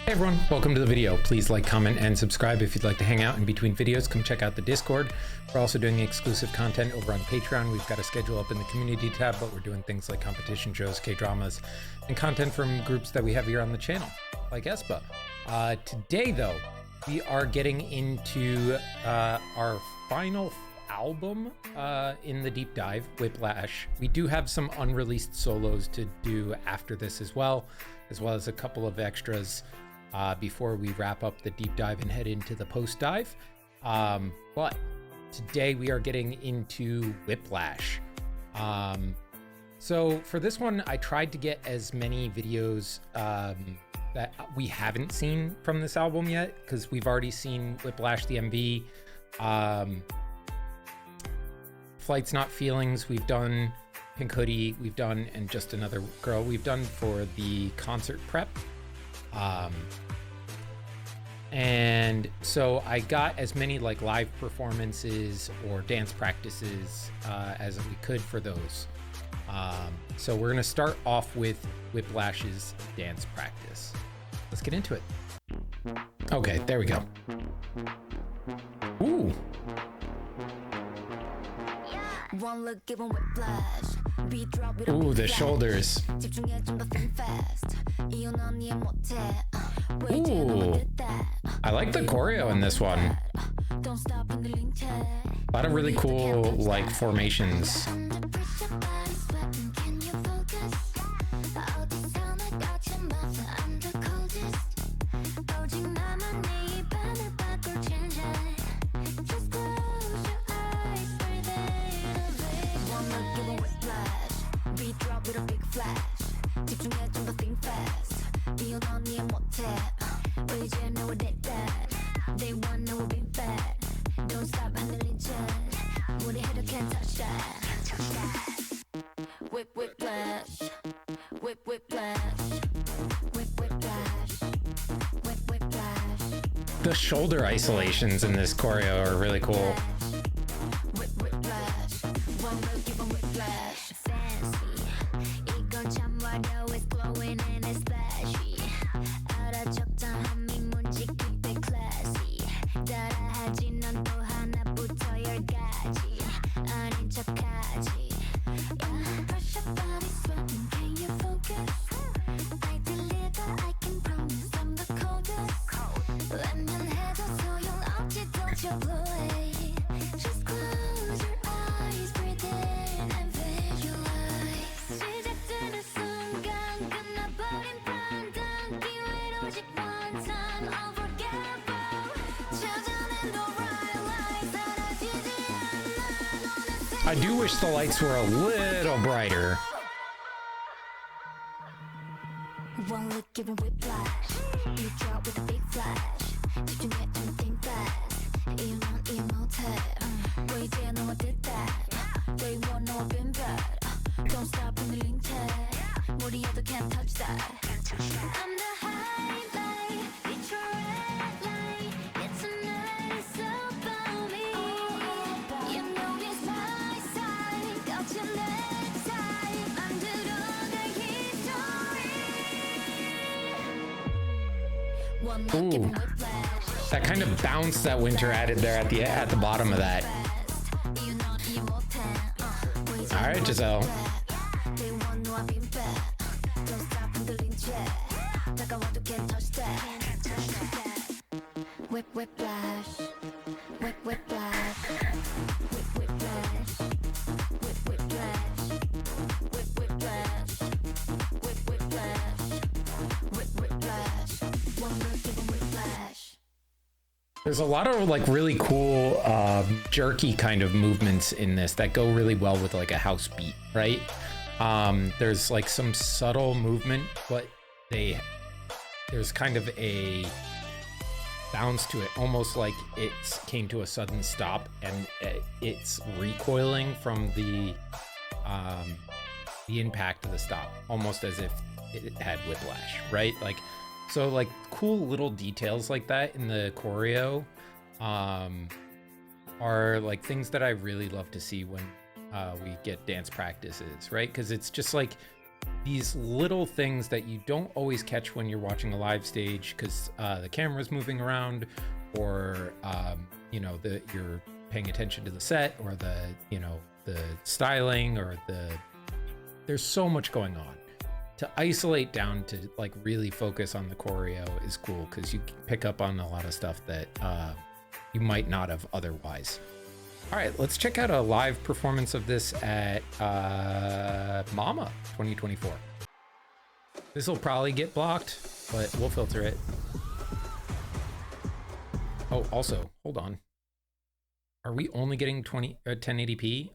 Hey everyone, welcome to the video. Please like, comment, and subscribe if you'd like to hang out in between videos. Come check out the Discord. We're also doing exclusive content over on Patreon. We've got a schedule up in the community tab, but we're doing things like competition shows, K-dramas, and content from groups that we have here on the channel, like Aespa. Today though, we are getting into our final album in the deep dive, Whiplash. We do have some unreleased solos to do after this as well as a couple of extras before we wrap up the deep dive and head into the post dive. But today we are getting into Whiplash. So for this one, I tried to get as many videos that we haven't seen from this album yet, because we've already seen Whiplash the MV, Flight's Not Feelings, we've done Pink Hoodie, we've done, and Just Another Girl, we've done for the concert prep. And so I got as many like live performances or dance practices as we could for those. So we're gonna start off with Whiplash's dance practice. Let's get into it. Okay, there we go. Ooh. Ooh, the shoulders. Ooh, I like the choreo in this one. A lot of really cool like formations. The shoulder isolations in this choreo are really cool. I do wish the lights were a little brighter. One look giving whiplash. You drop with a big flash. 집중해 and think fast. 이유는 이모텔. 왜 이제 너와 did that? Day one 너와 been bad. Don't stop in the link tag. 머리에도 can't touch that. I'm the highlight. It's your red light. It's a night so about me. You know this my side. 거친 내 side. 만들어 내 history. Ooh, that kind of bounce that Winter added there at the bottom of that. All right, Giselle. Whiplash, whiplash, whiplash, whiplash. There's a lot of like really cool jerky kind of movements in this that go really well with like a house beat, right? There's like some subtle movement, but there's kind of a bounce to it, almost like it came to a sudden stop and it's recoiling from the impact of the stop, almost as if it had whiplash, right? Like, so like cool little details like that in the choreo are like things that I really love to see when we get dance practices, right? Because it's just like these little things that you don't always catch when you're watching a live stage because the camera's moving around, or you know, you're paying attention to the set, or the, you know, the styling, or there's so much going on. To isolate down to like really focus on the choreo is cool because you pick up on a lot of stuff that you might not have otherwise. All right, let's check out a live performance of this at Mama 2024. This will probably get blocked, but we'll filter it. Oh, also, hold on. Are we only getting 1080p?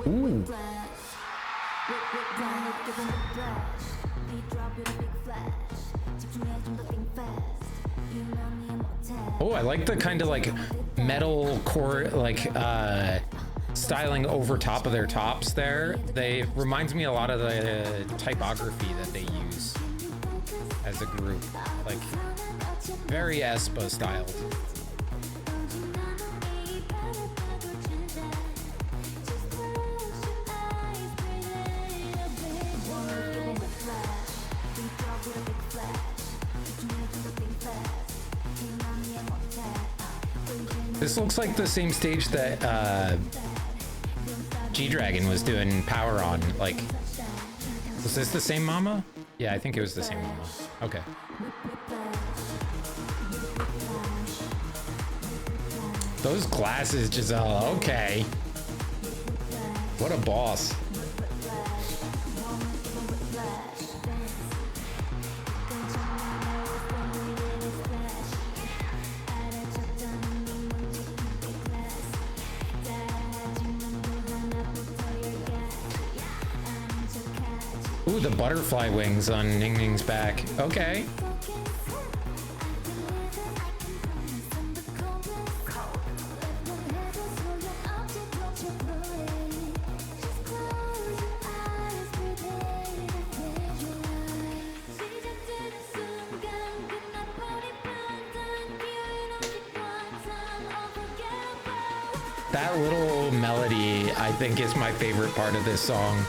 Ooh. Oh, I like the kind of like metal core, like styling over top of their tops there. They reminds me a lot of the typography that they use as a group, like very Aespa styled. This looks like the same stage that G-Dragon was doing Power on. Like, was this the same Mama? Yeah, I think it was the same Mama. Okay. Those glasses, Giselle. Okay. What a boss. Ooh, the butterfly wings on Ning Ning's back. Okay. That little melody, I think, is my favorite part of this song.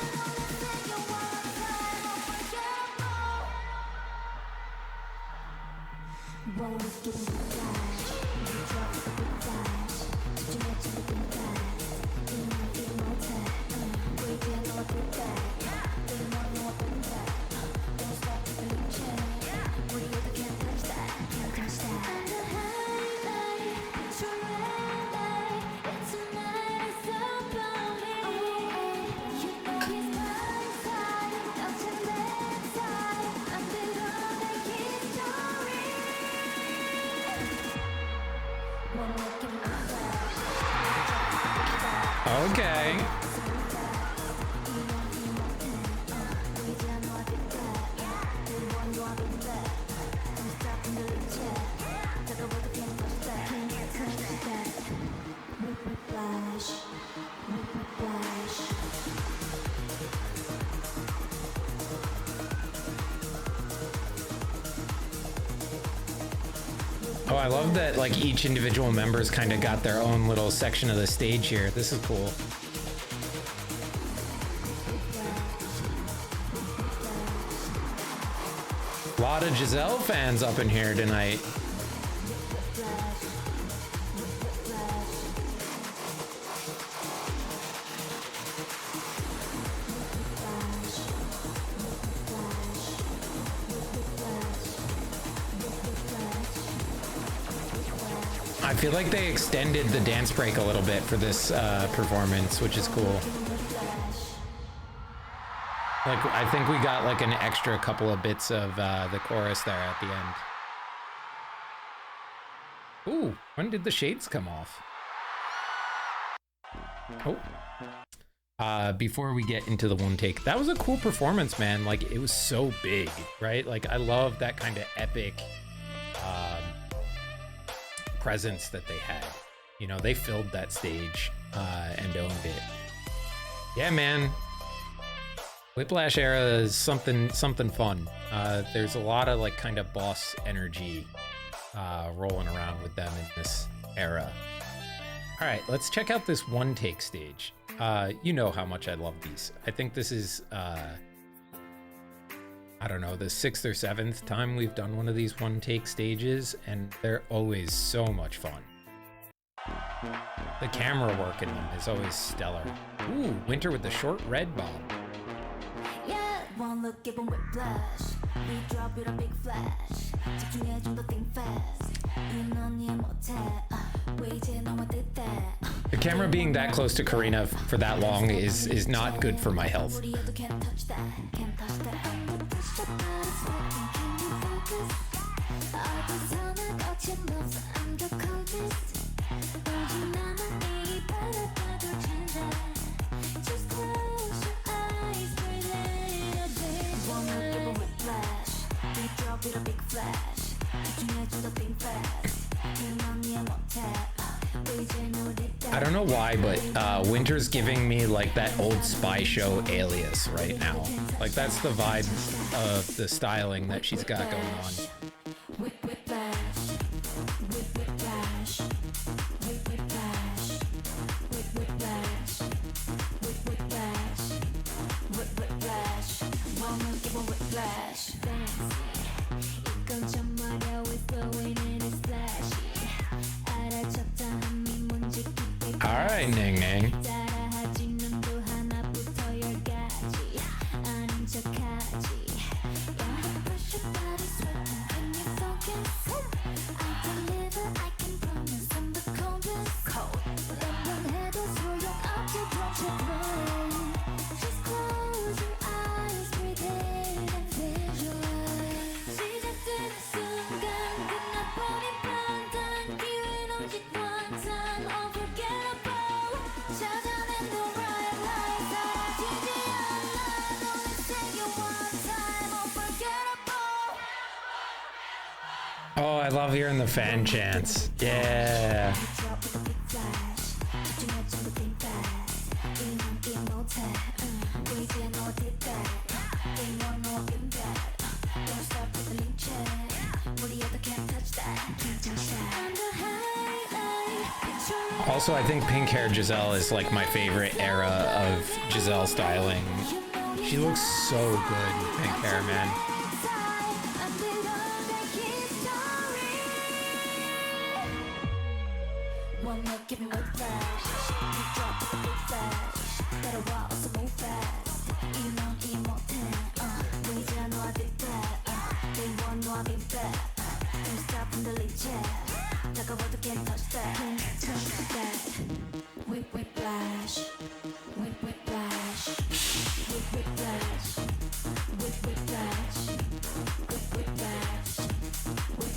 Okay. Oh, I love that, like, each individual member's kind of got their own little section of the stage here. This is cool. A lot of Giselle fans up in here tonight. I feel like they extended the dance break a little bit for this performance, which is cool. Like, I think we got like an extra couple of bits of the chorus there at the end. Ooh, when did the shades come off? Oh, before we get into the one take. That was a cool performance, man. Like, it was so big, right? Like, I love that kind of epic presence that they had. You know, they filled that stage and owned it. Yeah, man. Whiplash era is something fun. There's a lot of like kind of boss energy rolling around with them in this era. All right, let's check out this one take stage. You know how much I love these. I think this is, I don't know, the 6th or 7th time we've done one of these one take stages, and they're always so much fun. The camera work in them is always stellar. Ooh, Winter with the short red bob. Yeah, one look, give 'em whiplash. We drop it a big flash. 집중해 좀 더 think fast. 이런 일 못해. 왜 이제 너와 뜻해. The camera being that close to Karina for that long is not good for my health. 우리여도 can't touch that. Can't touch that. Can't touch that. It's working. Can you focus? 어디서나 거친 moves. I'm the coldest. 오직 나만 이 바라봐도 change. Just close your eyes, breathe in a day. One look, give 'em whiplash. We drop it a big flash. 집중해 좀 더 think fast. 이런 일 못해. 왜 이제 너와 뜻해. I don't know why, but Winter's giving me like that old spy show Alias right now. Like, that's the vibe of the styling that she's got going on. Whiplash, whiplash, whiplash, whiplash, whiplash, whiplash. One look, give 'em whiplash. 이건 좀 어려워, flowing and it's flashy. 알아쳤다 하면 뭔지 깊이 Alright, Ning Ning. 따라하지 눈도 하나부터 열까지 아닌 척하지. Yeah, push your body sweating, can you focus? I deliver, I can promise I'm the coldest. Cold. lem번해도 소용없지, don't you cry. Just close your eyes, breathe in and visualize. 시작되는 순간 끝나버린 판단 기회는 오직 one time unforgettable. 찾아낸 the right light 사라지지 않아. Only say you one time unforgettable. Oh, I love hearing the fan chants. Yeah. Drop with a big flash. 집중해 좀 더 think fast. 이런 일 못해. 왜 이제 너와 뜻해. They know no been bad. Don't stop with the link check. 우리여도 can't touch that. Can't touch that. I'm the highlight. Also, I think pink hair Giselle is like my favorite era of Giselle styling. She looks so good with pink hair, man. One look, give me whiplash. We drop with a big flash. 따라와, 어서 move fast. 이런 일 못해. 왜 이제 너와 뜻해. They want 너와 be bad. Don't stop and delete check. 다가와도 can't touch that. Can't touch that. Whiplash. Whiplash. Whiplash. Whiplash. Whiplash.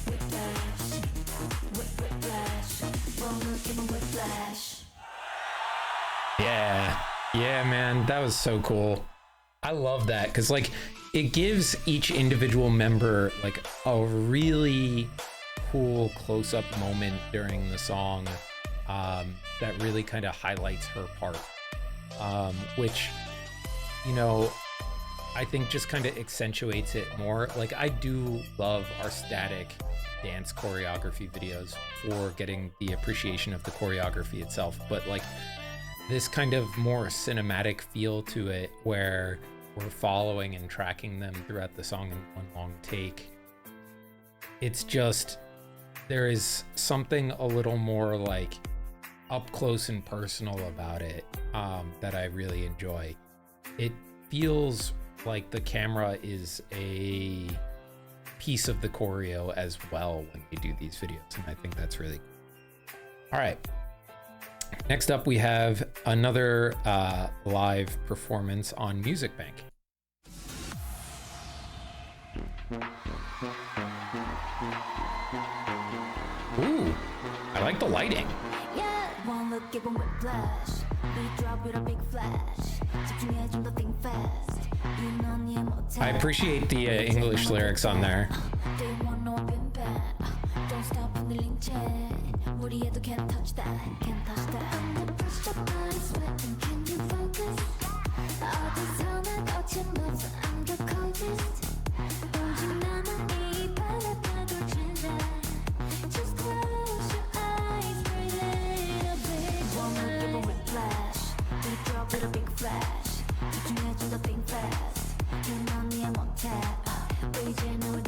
Whiplash. Whiplash. One look, give 'em whiplash. Yeah, man, that was so cool. I love that because like it gives each individual member like a really cool close-up moment during the song that really kind of highlights her part, which, you know, I think just kind of accentuates it more. Like, I do love our static dance choreography videos for getting the appreciation of the choreography itself, but like this kind of more cinematic feel to it where we're following and tracking them throughout the song in one long take. It's just, there is something a little more like up close and personal about it that I really enjoy. It feels like the camera is a piece of the choreo as well when we do these videos, and I think that's really cool. All right. Next up, we have another live performance on Music Bank. Ooh, I like the lighting. Yeah, one look given whiplash. We drop with a big flash. 집중해 좀 더 think fast. 넌 이해 못해. I appreciate the English lyrics on there. They want no been bad. Don't stop 흔들린 채. 무리해도 can't touch that. Can't touch that. Under pressure, body sweating. Can you focus? 어디서나 거침없어. I'm the coldest. 오직 나만이 바라봐도 괜찮아. Just close your eyes, breathe in a bit. Wanna give a whiplash. We drop with a big flash. 집중해 좀 더 think fast. 넌 이해 못해. We just know that.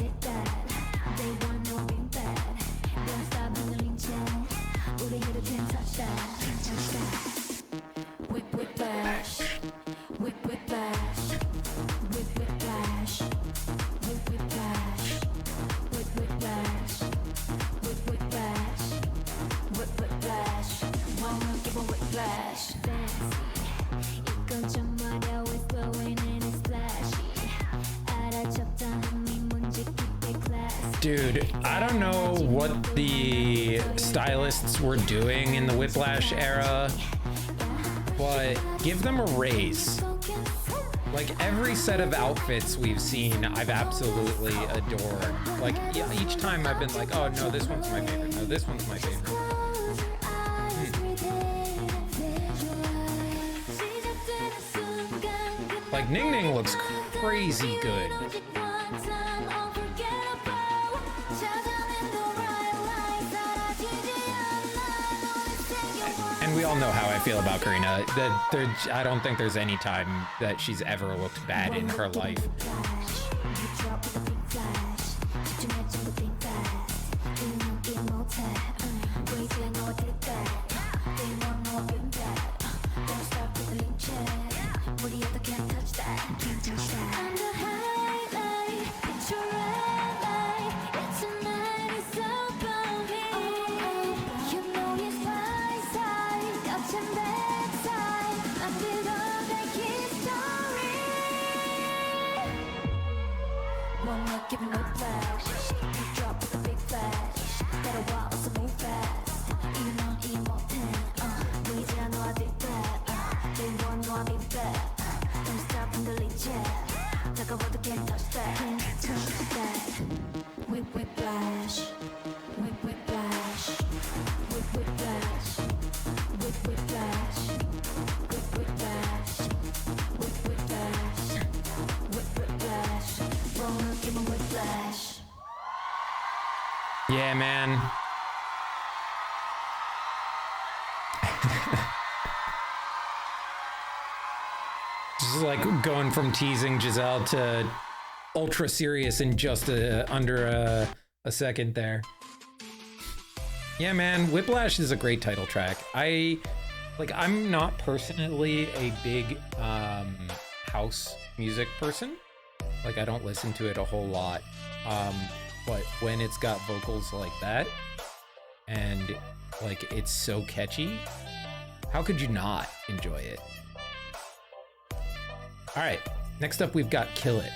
They want no being bad. Don't stop 흔들린 채. 우리에도 can't touch that. Can't touch that. Whiplash. Whiplash. Whiplash. Whiplash. Whiplash. Whiplash. Whiplash. Wanna give a whiplash. Fancy. 이건 좀 어려워. It's blowing and it's flashy. 알아쳤다는 네 문제 깊게 classy. Dude, I don't know what the stylists were doing in the Whiplash era, but give them a raise. Like every set of outfits we've seen, I've absolutely adored. Like each time I've been like, oh no, this one's my favorite. No, this one's my favorite. Like Ning Ning looks crazy good. And we all know how I feel about Karina. I don't think there's any time that she's ever looked bad in her life. Giving whiplash, you drop with a big flash. Gotta walk, so move fast. 이만 이 못해, 보이지 않아 I did that. They want no I did that. Don't stop 흔들린 채. 다가와도 can't touch that. Can't touch that. Whiplash, whiplash, whiplash, whiplash, whiplash, whiplash, whiplash. Wanna give a whiplash. Yeah, man. Just like going from teasing Giselle to ultra serious in just under a second there. Yeah, man, Whiplash is a great title track. I'm not personally a big house music person. Like I don't listen to it a whole lot. But when it's got vocals like that and like it's so catchy, how could you not enjoy it? All right, next up we've got Kill It.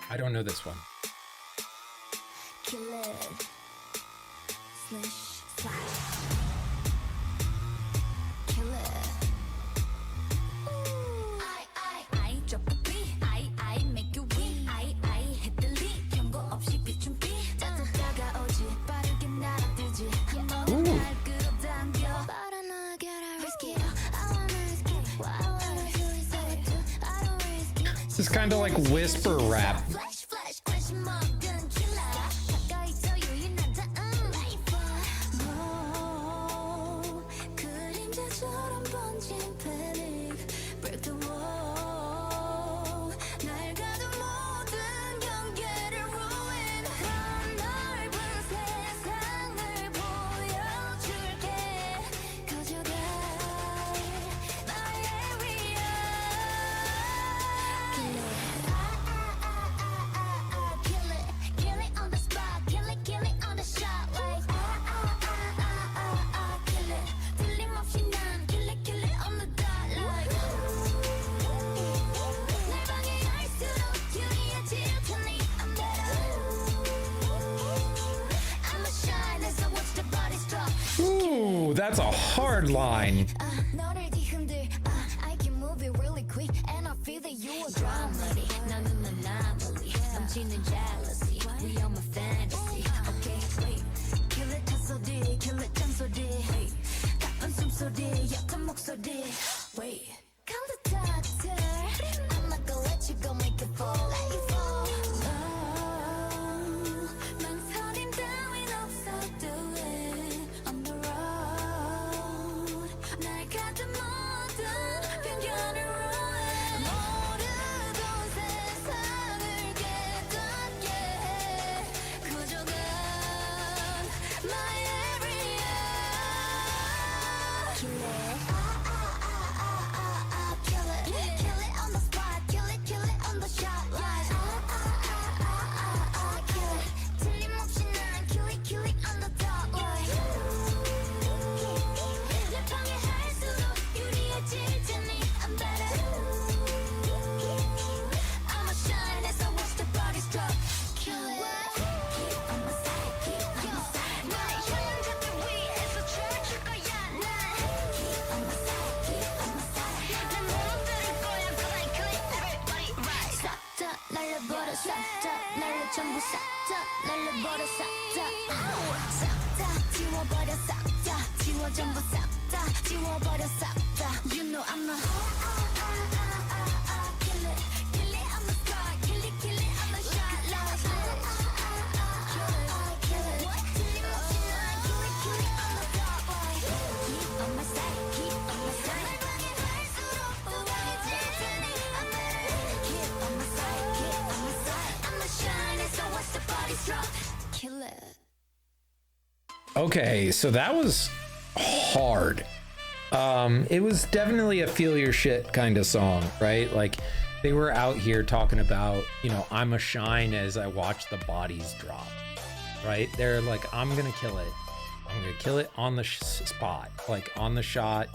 I don't know this one. Kill it. Slish, slash. Kill it. I drop the beat. I make you weak. I hit the lead. 경고 없이 비춘 비. 짜증 다가오지. 빠르게 날아들지. 한 번에 날 끌어당겨. But I know I gotta risk it. I wanna risk it. What I wanna do is I do. I don't risk it. This is kind of like whisper rap. Flash, flash, question mark, gun killer. 가까이 서 유인한 다음. 그림자처럼 번진 panic. Break the wall. 날 가둔 모든 경계를 ruin. 더 넓은 세상을 보여줄게. 가져가 나의 area. Kill it on the spot, kill it on the shot, like kill it. 틀림없이 난 kill it on the dot. that's a hard line. 너를 뒤흔들 I can move it really quick and I feel that you are drama 나는 anomaly 넘치는 jealousy we are my fantasy okay wait kill it 잔소리 kill it 잔소리 가쁜 숨소리 옅은 목소리 wait come the doctor I'm not gonna let you go make it fall let you fall 망설임 따윈 없어 do it on the road 날 가둔 모든 편견을 ruin 모르던 세상을 깨닫게 해 그저 넌 my area kill it on the spot kill it on the shot line kill it 틀림없이 난 kill it on the top line 내 방해 할수록 유리해질 테니 I'm better I'ma shine as I watch the bodies drop kill it keep on my side keep on my side 나의 현장들 위에서 춤출 거야 난 keep on my side keep on my side 난 못 들을 거야 cause I clean everybody right 싹 다 날려버려 싹 다 날려 전부 싹 다 날려버려 싹 다 지워버려 싹 다 지워 전부 싹 다 지워버려 싹 다 You know I'm a kill it on the spot kill it on the shot like kill it 틀림없이 난 kill it on the top line Keep on my side keep on my side 날 방해할수록 우아해질 테니 I'm better Keep on my side I'ma shine as I watch the bodies drop kill it Okay, so that was hard. It was definitely a feel your shit kind of song, right? Like they were out here talking about, you know, I'm a shine as I watch the bodies drop, right? They're like, I'm gonna kill it. I'm gonna kill it on the spot, like on the shot,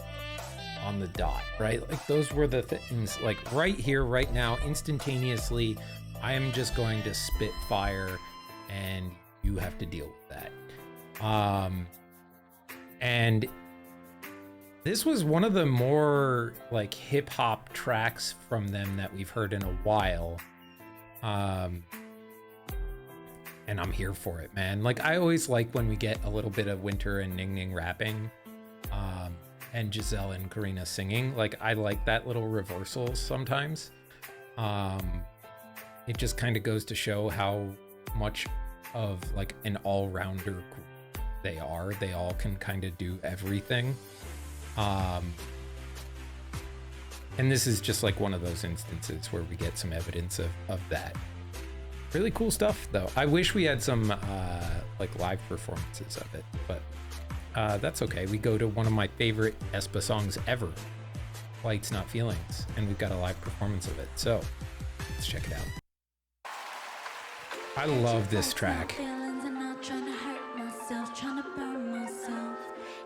on the dot, right? Like those were the things, like right here, right now, instantaneously, I am just going to spit fire and you have to deal with that. And this was one of the more like hip hop tracks from them that we've heard in a while. And I'm here for it, man. Like I always like when we get a little bit of Winter and Ning Ning rapping, and Giselle and Karina singing. Like I like that little reversal sometimes. It just kind of goes to show how much of like an all-rounder group they are. They all can kind of do everything. And this is just like one of those instances where we get some evidence of that. Really cool stuff though. I wish we had some like live performances of it, but that's okay. We go to one of my favorite Aespa songs ever, Lights Not Feelings, and we've got a live performance of it. So let's check it out. I love this track.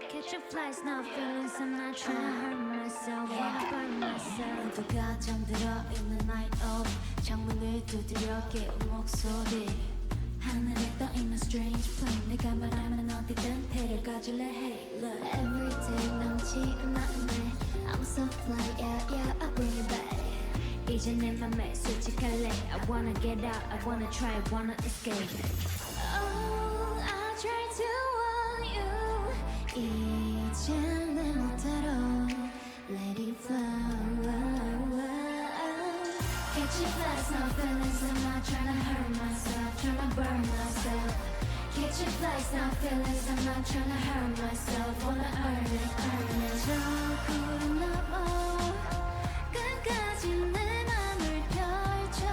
Catching flights, not feelings, I'm not trying to hurt myself. Wanna burn myself. 모두가 잠들어 있는 night of 창문을 두드려 깨운 목소리. 하늘에 떠 있는 strange plane. 내가 말하면 어디든 데려가줄래? Hey, look. Every day 넘치는 나의 I'm so fly, yeah, I'll bring it back. 이제 내 맘에 솔직할래. I wanna get out, I wanna try, wanna escape. Oh, I try to want you. 이제 내 멋대로 let it flow. Catching flights, no feelings, I'm not trying to hurt myself, trying to burn myself. Catching flights, no feelings, I'm not trying to hurt myself, wanna earn it. 저 구름 넘어 끝까지 내 맘을 펼쳐.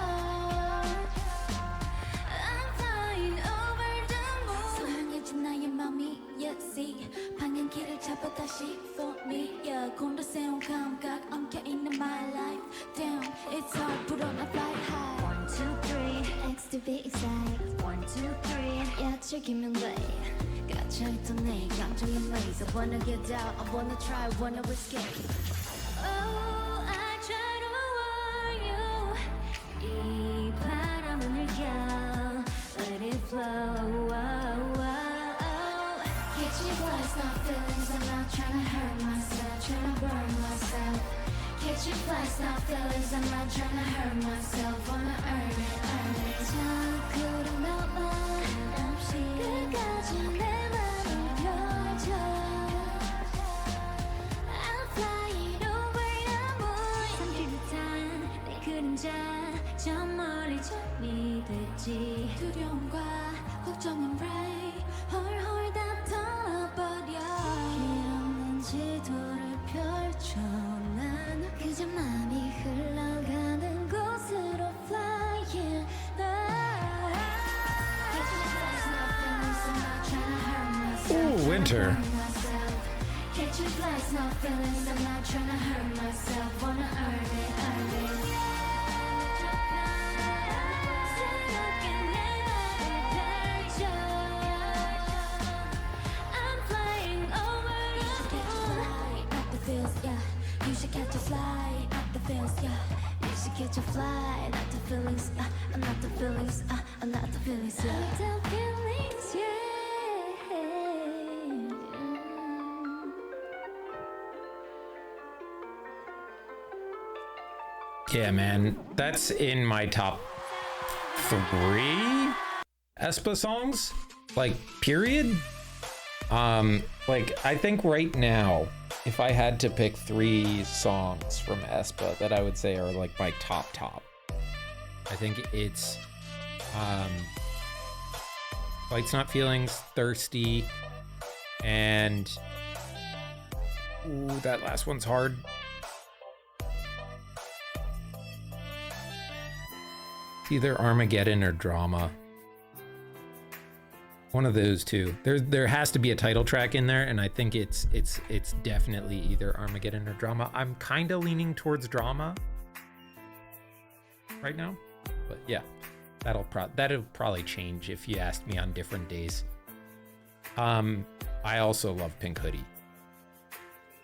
I'm flying over the moon. 소용해진 나의 맘이 yeah, see. 방향키를 잡아 다시 for me. Yeah, 곰도 세운 감각 엉켜있는 my life. Damn, it's hard, put on a fly high. 1, 2, 3, X to be exact. 1, 2, 3, yeah, 즐기면 돼. 갇혀있던 내 감정의 maze. I wanna get out, I wanna try, wanna escape. Oh, I try to warn you. 이 바람을 느껴. Let it flow. Catching flights, not feelings, I'm not not trying to hurt myself, wanna earn it. 자꾸로 너만 없이 끝까지 내 맘을 펴줘. I'm flying over the moon. 삼키듯한 내 그림자 저 멀리 점이 됐지. 두려움과 걱정은 ray 홀홀 다 털어버려. 기억난 지도를 펼쳐 난 그저 맘이 흘러가는 곳으로 flying. Ooh, winter. Catch your flights, no feelings. I'm not trying to hurt myself. Wanna earn it. I'm flying over the moon. At the feels, yeah. You should catch a fly. At the feels, yeah. You should catch a fly. Not the feelings, not the feelings, not the feelings, yeah. Not the feelings, yeah. Yeah, man, that's in my top 3 Aespa songs, like, period. Like, I think right now, if I had to pick 3 songs from Aespa that I would say are like my top, I think it's Flight's Not Feelings, Thirsty, and ooh, that last one's hard. It's either Armageddon or Drama. One of those two. There has to be a title track in there, and I think it's definitely either Armageddon or Drama. I'm kind of leaning towards Drama right now, but yeah, that'll probably change if you asked me on different days. I also love Pink Hoodie.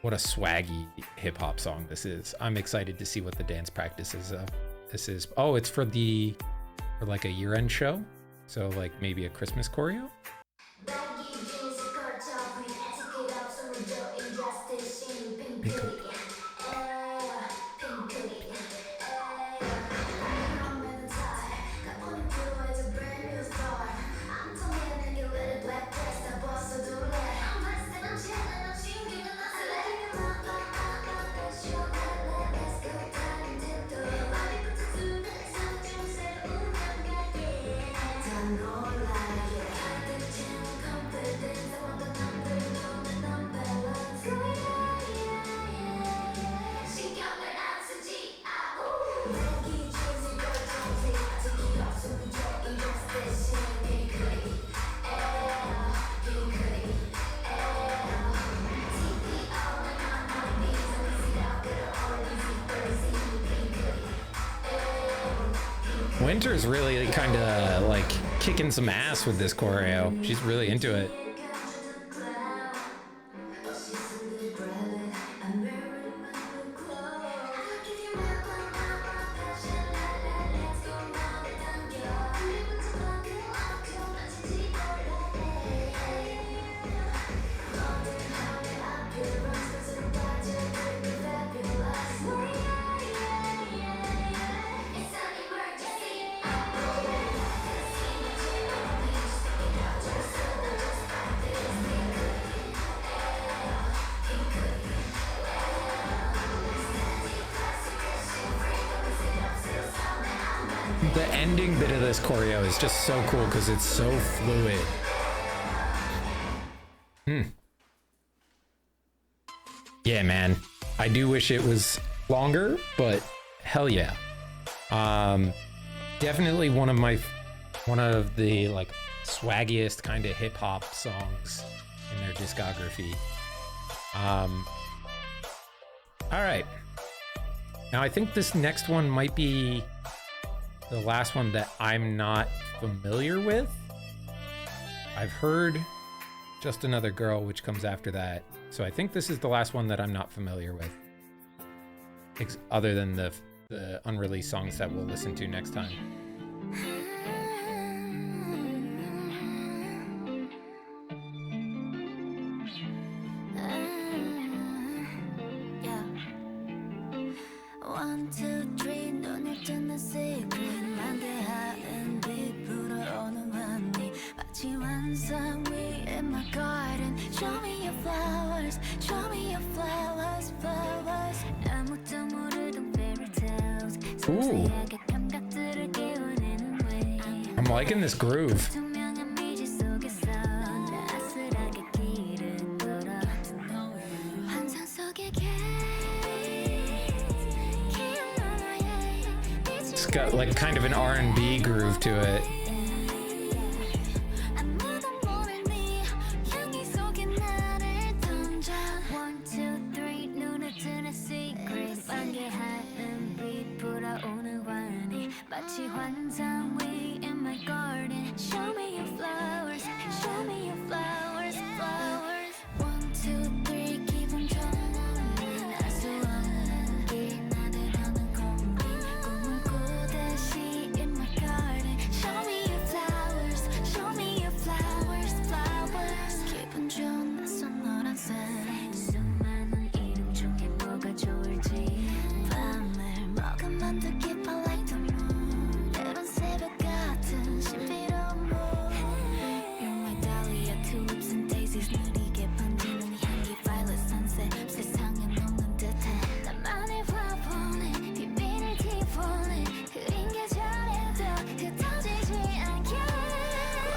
What a swaggy hip hop song this is. I'm excited to see what the dance practices of this is. Oh, it's for like a year-end show, so like maybe a Christmas choreo. Pink Hoodie. Winter's really kind of like kicking some ass with this choreo. She's really into it. The ending bit of this choreo is just so cool because it's so fluid. Yeah, man. I do wish it was longer, but hell yeah. Definitely one of the like swaggiest kind of hip hop songs in their discography. All right. Now I think this next one might be the last one that I'm not familiar with. I've heard Just Another Girl, which comes after that. So I think this is the last one that I'm not familiar with. Other than the unreleased songs that we'll listen to next time. One, two, three, 눈 항상 we in my garden. Show me your flowers, show me your flowers, flowers. 아무도 모르던 fairy tales. 섬세하게 감각들을 깨워내는 way. I'm liking this groove. 투명한 미지 속에서 아슬하게 길을 걸어. 환상 속의 It's got like kind of an R&B groove to it. 마치 환상 we in my garden. Show me your flowers, show me your flowers, flowers. 1, 2, 3 기분 좋은 알 수 없는 길 나를 하는 공기 꿈을 꾸듯이 in my garden. Show me your flowers, show me your flowers, flowers. 기분 좋은 낯선 노란색 수많은 이름 중에 뭐가 좋을지 밤을 먹으면 더 깊어 like the moon. 새벽 같은 신비로운 mood. You're my dahlia, tulips and daisies. 느리게 번지는 향기 violet sunset. 세상에 녹는 듯해 나만의 화보네 비밀을 뒷보네 흐린 계절에도 흩어지지 않게.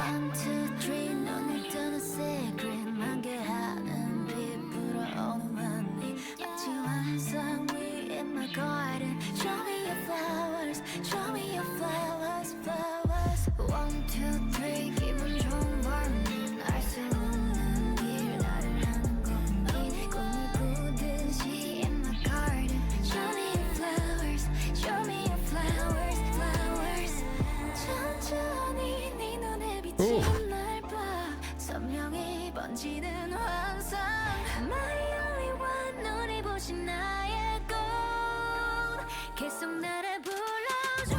1, 2, 3 눈을 뜨는 secret 만개하는 빛 불어오는 환희 마치 환상 we in my garden. Show me your flowers, show me your flowers, flowers. 1, 2, 3 기분 좋은 morning 알 수 없는 길 나를 하는 공기 꿈을 꾸듯이 in my garden. Show me your flowers, show me your flowers, flowers. 천천히 네 눈에 비치는 날 봐 선명히 번지는 환상. My only one 눈이 부신 나의 꽃 계속 나를 불러줘. 1, 2,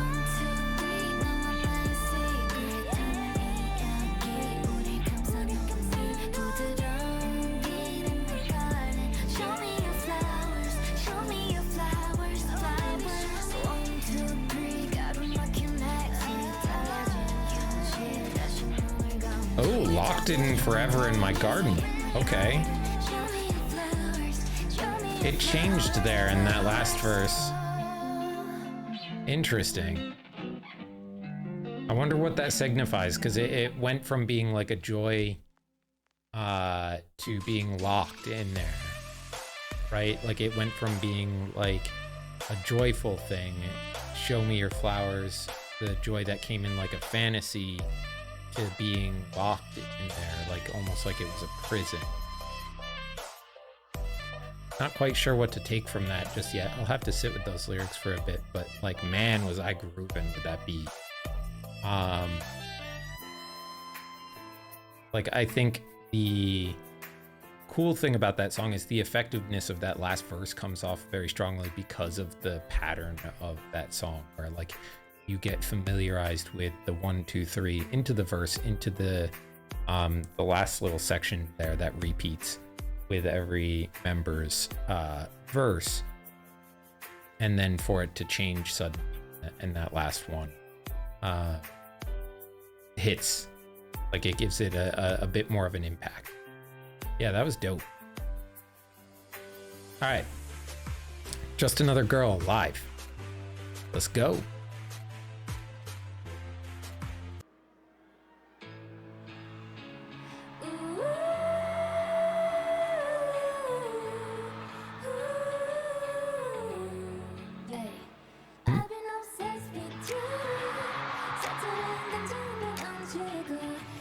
3 너와 나의 secret 이야기 우리 감싸는 감싸 부드러운 길 in my garden. Show me your flowers, show me your flowers, flowers. 1, 2, 3 가로막힌 exit 달라진 현실 다시 눈을 감고. Oh, locked in forever in my garden. Okay. Show me your flowers, show me your It changed there in that last verse. Interesting. I wonder what that signifies, because it went from being like a joy to being locked in there, right? Like it went from being like a joyful thing, show me your flowers, the joy that came in like a fantasy, to being locked in there, like almost like it was a prison. Not quite sure what to take from that just yet. I'll have to sit with those lyrics for a bit, but like, man, was I grooving with that beat. Like, I think the cool thing about that song is the effectiveness of that last verse comes off very strongly because of the pattern of that song, where like you get familiarized with the 1, 2, 3 into the verse, into the last little section there that repeats with every member's verse, and then for it to change suddenly in that last one hits, like it gives it a bit more of an impact. Yeah, that was dope. All right, Just Another Girl live. Let's go. I've been obsessed with you. 서투른 감정을 얹히고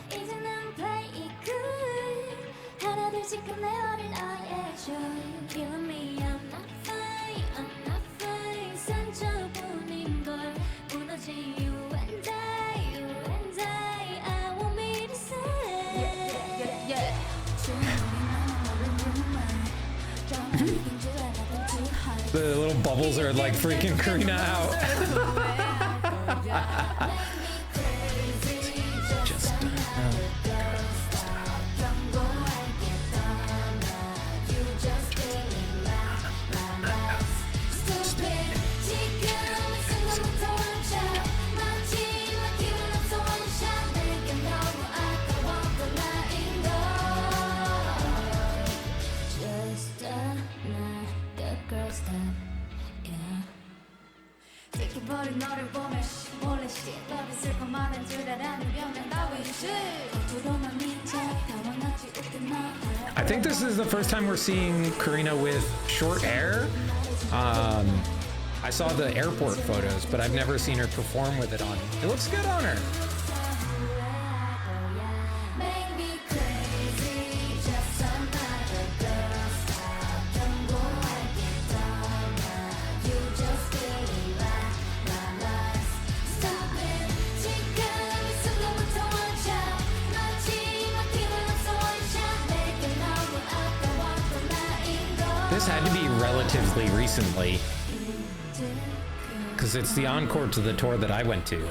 이제 난 play it cool. 하나둘씩 끝내버린 I enjoy. Killing me, I'm not fine, I'm not fine. 상처뿐인걸 무너진 you and I want me to say. The little bubbles are like freaking Karina out. Just I think this is the first time we're seeing Karina with short hair. I saw the airport photos, but I've never seen her perform with it on. It looks good on her. This had to be relatively recently, because it's the encore to the tour that I went to.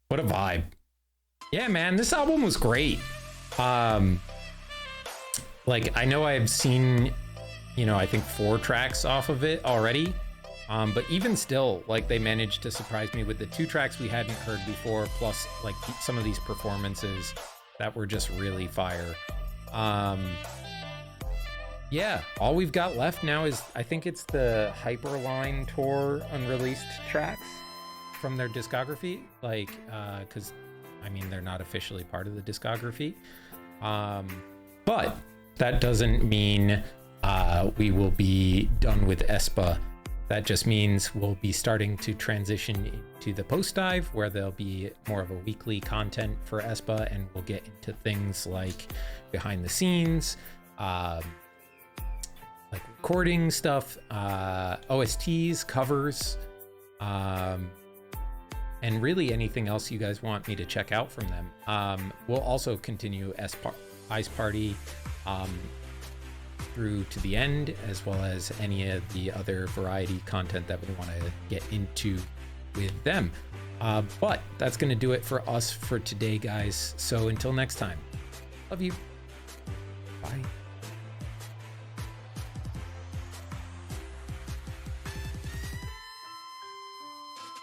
What a vibe. Yeah, man, this album was great. Like, I know I've seen, you know, I think 4 tracks off of it already. But even still, like, they managed to surprise me with the 2 tracks we hadn't heard before, plus like some of these performances that were just really fire. Yeah, all we've got left now is, I think it's the Hyperline Tour unreleased tracks from their discography, like, because I mean, they're not officially part of the discography, but that doesn't mean we will be done with Aespa. That just means we'll be starting to transition into the post dive, where there'll be more of a weekly content for Aespa, and we'll get into things like behind the scenes, like recording stuff, OSTs, covers, and really anything else you guys want me to check out from them. We'll also continue Ice Party through to the end, as well as any of the other variety content that we want to get into with them. But that's going to do it for us for today, guys. So until next time, love you. Bye.